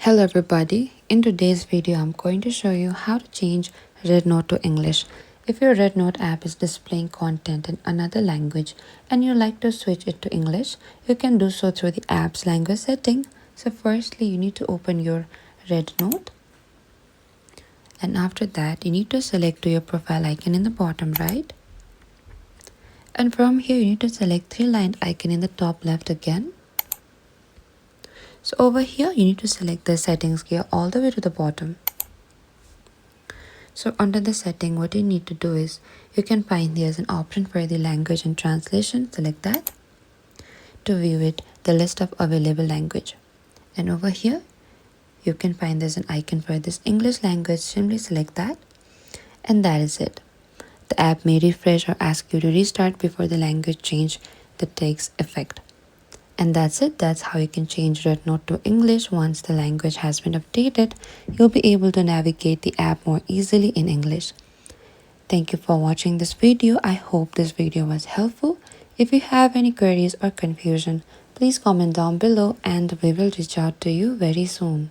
Hello everybody, in today's video I'm going to show you how to change RedNote to English. If your RedNote app is displaying content in another language and you like to switch it to English, you can do so through the app's language setting. So firstly you need to open your RedNote, and after that you need to select to your profile icon in the bottom right, and from here you need to select three-lined icon in the top left again. So over here, you need to select the settings gear all the way to the bottom. So under the setting, what you need to do is, you can find there's an option for the language and translation. Select that. To view it, the list of available language. And over here, you can find there's an icon for this English language. Simply select that. And that is it. The app may refresh or ask you to restart before the language change that takes effect. And that's it. That's how you can change RedNote to English. Once the language has been updated, you'll be able to navigate the app more easily in English. Thank you for watching this video. I hope this video was helpful. If you have any queries or confusion, please comment down below and we will reach out to you very soon.